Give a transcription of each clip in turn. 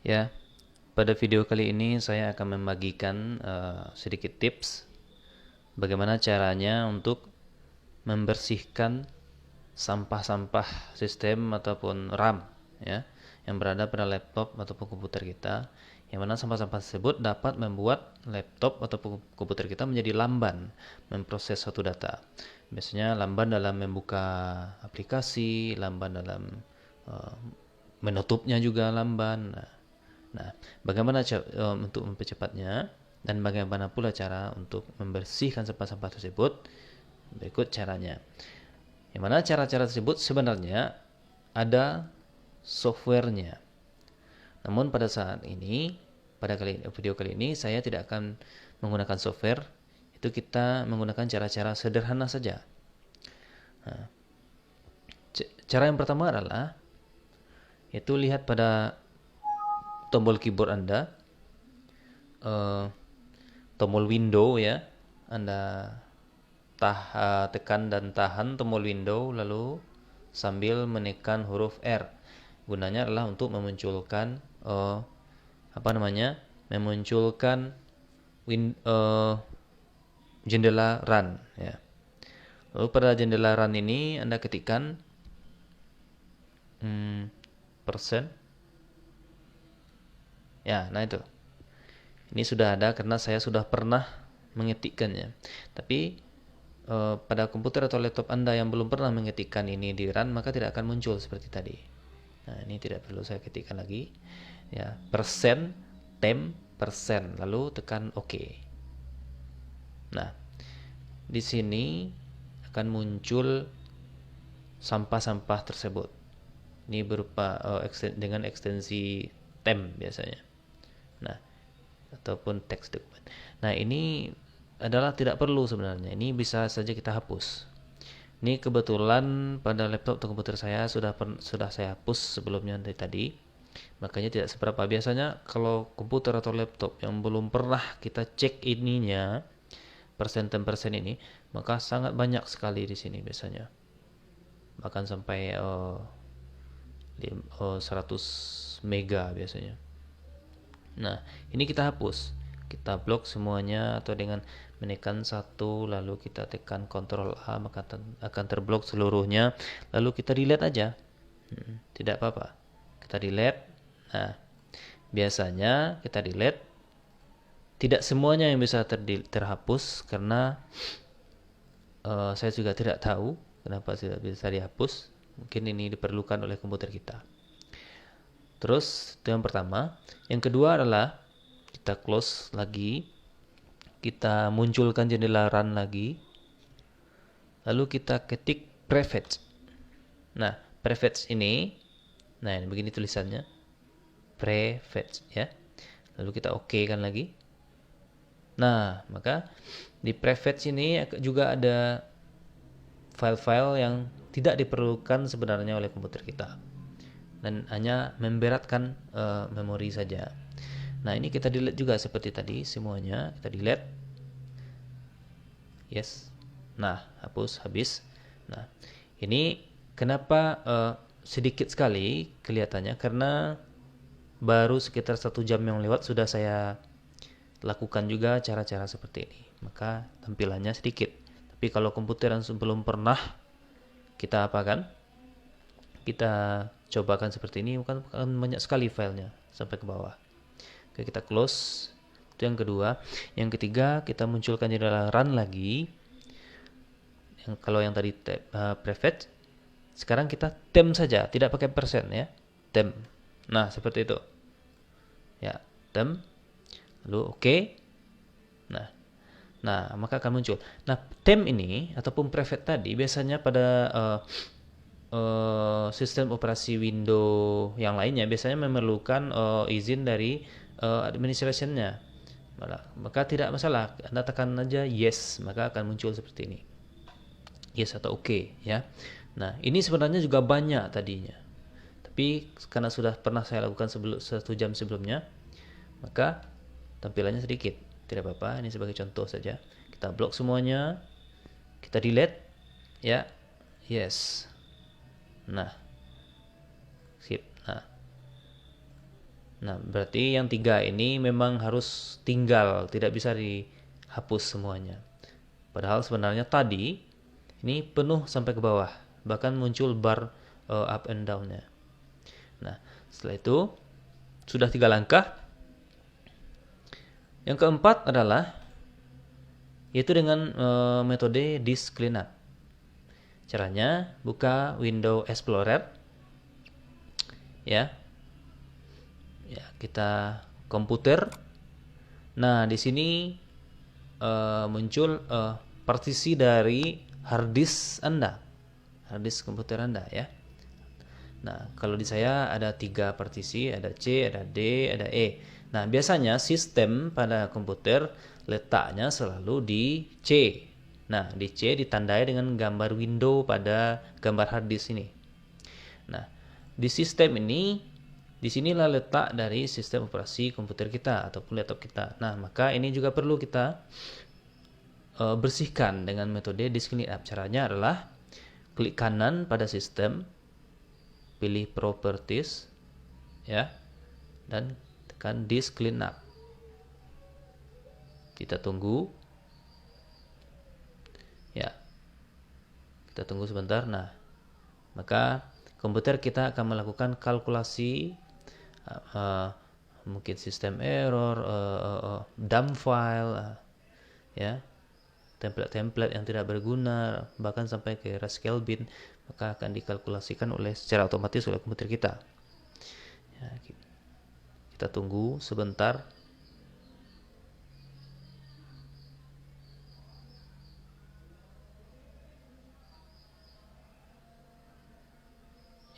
Ya, pada video kali ini saya akan membagikan sedikit tips bagaimana caranya untuk membersihkan sampah-sampah sistem ataupun RAM ya yang berada pada laptop ataupun komputer kita, yang mana sampah-sampah tersebut dapat membuat laptop ataupun komputer kita menjadi lamban memproses suatu data. Biasanya lamban dalam membuka aplikasi, lamban dalam uh, menutupnya juga lamban. Nah, bagaimana untuk mempercepatnya dan bagaimana pula cara untuk membersihkan sampah-sampah tersebut? Berikut caranya. Yang mana cara-cara tersebut sebenarnya ada softwarenya. Namun pada saat ini, pada video kali ini saya tidak akan menggunakan software. Itu kita menggunakan cara-cara sederhana saja. Nah, cara yang pertama adalah yaitu lihat pada tombol keyboard Anda, tombol window ya. Anda tekan dan tahan tombol window lalu sambil menekan huruf R. Gunanya adalah untuk memunculkan memunculkan jendela run ya. Lalu pada jendela run ini Anda ketikkan persen. Ya, nah itu. Ini sudah ada karena saya sudah pernah mengetikkannya. Tapi pada komputer atau laptop Anda yang belum pernah mengetikkan ini di run, maka tidak akan muncul seperti tadi. Nah, ini tidak perlu saya ketikkan lagi. Ya, persen, persen, lalu tekan OK. Nah, di sini akan muncul sampah-sampah tersebut. Ini berupa dengan ekstensi temp biasanya. Nah, ataupun teks dokumen. Nah, ini adalah tidak perlu sebenarnya. Ini bisa saja kita hapus. Ini kebetulan pada laptop atau komputer saya sudah saya hapus sebelumnya dari tadi. Makanya tidak seberapa. Biasanya kalau komputer atau laptop yang belum pernah kita cek ininya, persen ini, maka sangat banyak sekali di sini biasanya. Bahkan sampai 100 mega biasanya. Nah, ini kita hapus. Kita blok semuanya atau dengan menekan satu lalu kita tekan Ctrl A maka akan terblok seluruhnya. Lalu kita delete aja. Tidak apa-apa. Kita delete. Nah, biasanya kita delete tidak semuanya yang bisa terhapus karena saya juga tidak tahu kenapa tidak bisa dihapus. Mungkin ini diperlukan oleh komputer kita. Terus itu yang pertama. Yang kedua adalah kita close lagi, kita munculkan jendela run lagi, lalu kita ketik prefetch. Nah, prefetch ini, nah ini begini tulisannya, prefetch ya. Lalu kita OK kan lagi. Nah, maka di prefetch ini juga ada file-file yang tidak diperlukan sebenarnya oleh komputer kita dan hanya memberatkan memori saja. Nah, ini kita delete juga seperti tadi semuanya, kita delete. Yes. Nah, hapus habis. Nah, ini kenapa sedikit sekali kelihatannya karena baru sekitar 1 jam yang lewat sudah saya lakukan juga cara-cara seperti ini. Maka tampilannya sedikit. Tapi kalau komputer yang sebelum pernah kita apakan? Kita cobakan seperti ini, bukan banyak sekali filenya sampai ke bawah. Oke, kita close. Itu yang kedua. Yang ketiga, kita munculkan jendela run lagi. Kalau yang tadi prefetch, sekarang kita temp saja, tidak pakai persen ya. Temp. Nah, seperti itu. Ya, temp. Lalu OK. Nah, maka akan muncul. Nah, temp ini ataupun prefetch tadi biasanya pada sistem operasi Windows yang lainnya biasanya memerlukan izin dari administrationnya. Maka tidak masalah, Anda tekan aja yes, maka akan muncul seperti ini. Yes atau OK ya. Nah, ini sebenarnya juga banyak tadinya. Tapi karena sudah pernah saya lakukan 1 jam sebelumnya, maka tampilannya sedikit. Tidak apa-apa, ini sebagai contoh saja. Kita blok semuanya, kita delete ya. Yes. Nah, skip. Nah, berarti yang 3 ini memang harus tinggal, tidak bisa dihapus semuanya. Padahal sebenarnya tadi ini penuh sampai ke bawah, bahkan muncul bar up and down-nya. Nah, setelah itu sudah 3 langkah. Yang keempat adalah yaitu dengan metode disk cleanup. Caranya buka Windows Explorer, ya, kita komputer. Nah, di sini muncul partisi dari hard disk Anda, hard disk komputer Anda, ya. Nah, kalau di saya ada 3 partisi, ada C, ada D, ada E. Nah, biasanya sistem pada komputer letaknya selalu di C. Nah, di C ditandai dengan gambar window pada gambar hard disk ini. Nah, di sistem ini, disinilah letak dari sistem operasi komputer kita ataupun laptop kita. Nah, maka ini juga perlu kita bersihkan dengan metode disk cleanup. Caranya adalah klik kanan pada sistem, pilih properties, ya, dan tekan disk cleanup. Kita tunggu, ya, kita tunggu sebentar. Nah, maka komputer kita akan melakukan kalkulasi, mungkin sistem error, dump file, ya, template-template yang tidak berguna, bahkan sampai ke Rascal bin, maka akan dikalkulasikan secara otomatis oleh komputer kita. Ya, kita tunggu sebentar.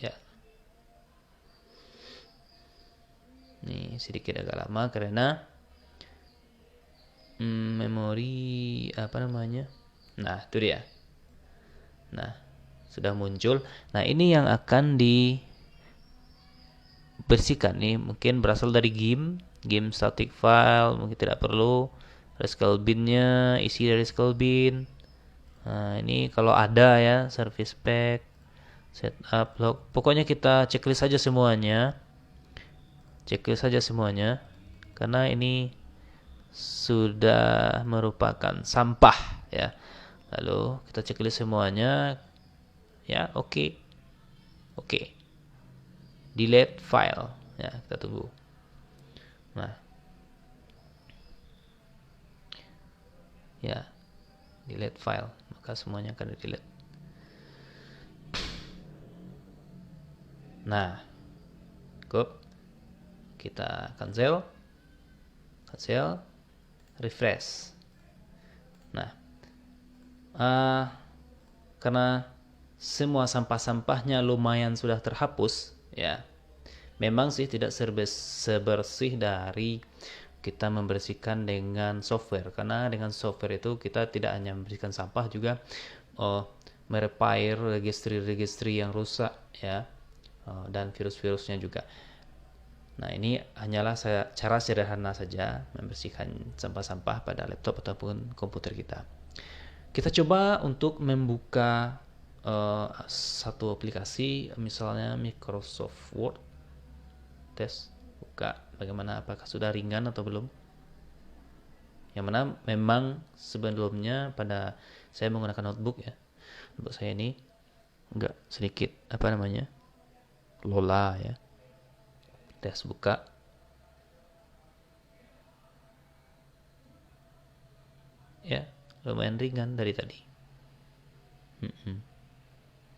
Ya, ini sedikit agak lama karena memori apa namanya. Nah, itu dia. Nah, sudah muncul. Nah, ini yang akan dibersihkan nih, mungkin berasal dari game static file, mungkin tidak perlu. Rascal bin-nya isi dari Rascal bin. Nah, ini kalau ada ya, service pack, setup log. Pokoknya kita checklist saja semuanya. Karena ini sudah merupakan sampah, ya. Lalu kita checklist semuanya, ya. Oke. Delete file, ya, kita tunggu. Nah, ya, delete file, maka semuanya akan di-delete. Nah, cukup. Kita cancel, refresh. Nah, karena semua sampah-sampahnya lumayan sudah terhapus, ya. Memang sih tidak sebersih dari kita membersihkan dengan software, karena dengan software itu kita tidak hanya membersihkan sampah, juga merepair registry yang rusak, ya, dan virus-virusnya juga. Nah, ini hanyalah cara sederhana saja membersihkan sampah-sampah pada laptop ataupun komputer kita. Kita coba untuk membuka satu aplikasi, misalnya Microsoft Word. Tes, buka, bagaimana, apakah sudah ringan atau belum. Yang mana memang sebelumnya pada saya menggunakan notebook, ya. Notebook saya ini enggak sedikit Lola, ya. Tes, buka. Ya, lumayan ringan dari tadi.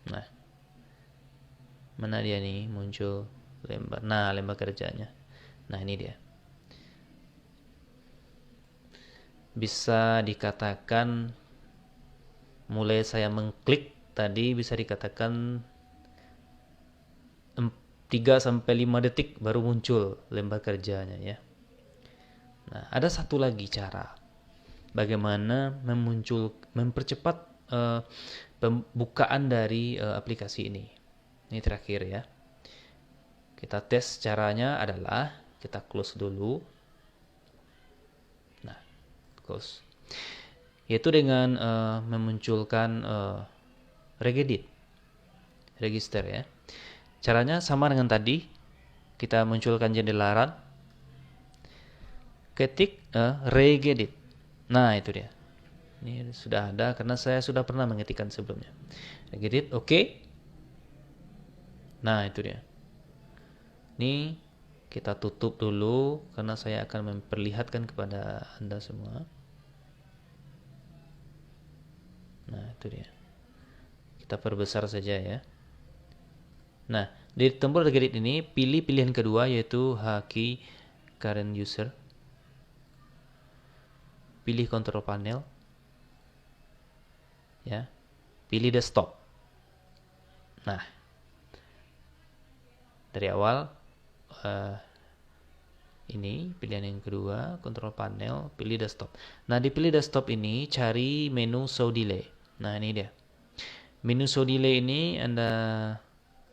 Nah, mana dia nih muncul lembar. Nah, lembar kerjanya. Nah, ini dia. Bisa dikatakan mulai saya mengklik tadi, bisa dikatakan 3-5 detik baru muncul lembar kerjanya, ya. Nah, ada satu lagi cara bagaimana mempercepat pembukaan dari aplikasi ini. Ini terakhir, ya. Kita tes, caranya adalah kita close dulu. Nah, close. Yaitu dengan memunculkan regedit, register, ya. Caranya sama dengan tadi. kita munculkan jendela run, ketik regedit. Nah, itu dia. Ini sudah ada karena saya sudah pernah mengetikkan sebelumnya. Regedit, oke. Nah, itu dia. Ini kita tutup dulu karena saya akan memperlihatkan kepada Anda semua. Nah, itu dia. Kita perbesar saja ya. Nah, di tombol regedit ini pilih pilihan kedua yaitu H-key current user. Pilih control panel. Ya. Pilih desktop. Nah, dari awal ini pilihan yang kedua, control panel, pilih desktop. Nah, di pilih desktop ini cari menu show delay. Nah, ini dia. Menu show delay ini Anda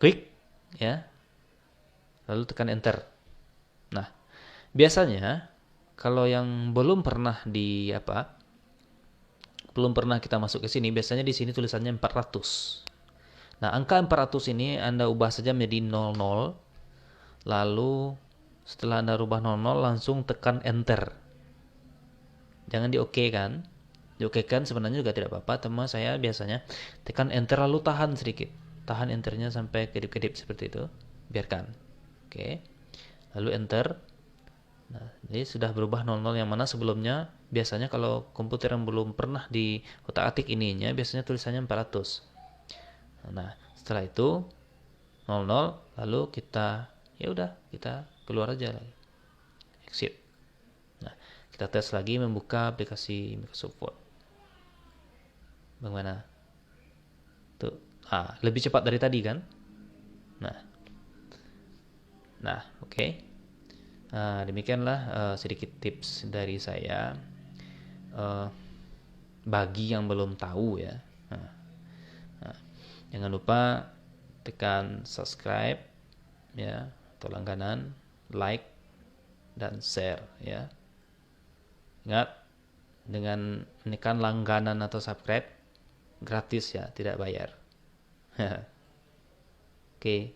klik ya. Lalu tekan enter. Nah, biasanya kalau yang belum pernah belum pernah kita masuk ke sini, biasanya di sini tulisannya 400. Nah, angka 400 ini Anda ubah saja menjadi 00. Lalu setelah Anda rubah 00 langsung tekan enter. Jangan di OK kan? Di OK kan sebenarnya juga tidak apa-apa, teman saya biasanya tekan enter lalu tahan sedikit. Tahan enternya sampai kedip-kedip seperti itu. Biarkan. Oke. Lalu enter. Nah, jadi sudah berubah 00 yang mana sebelumnya biasanya kalau komputer yang belum pernah di otak-atik ininya biasanya tulisannya 400. Nah, setelah itu 00 lalu kita keluar aja lagi. Exit. Nah, kita tes lagi membuka aplikasi Microsoft Word. Bagaimana? Tuh, lebih cepat dari tadi kan? Nah, oke. Demikianlah sedikit tips dari saya bagi yang belum tahu ya. Jangan lupa tekan subscribe ya atau langganan, like dan share ya. Ingat, dengan menekan langganan atau subscribe gratis ya, tidak bayar. Oke.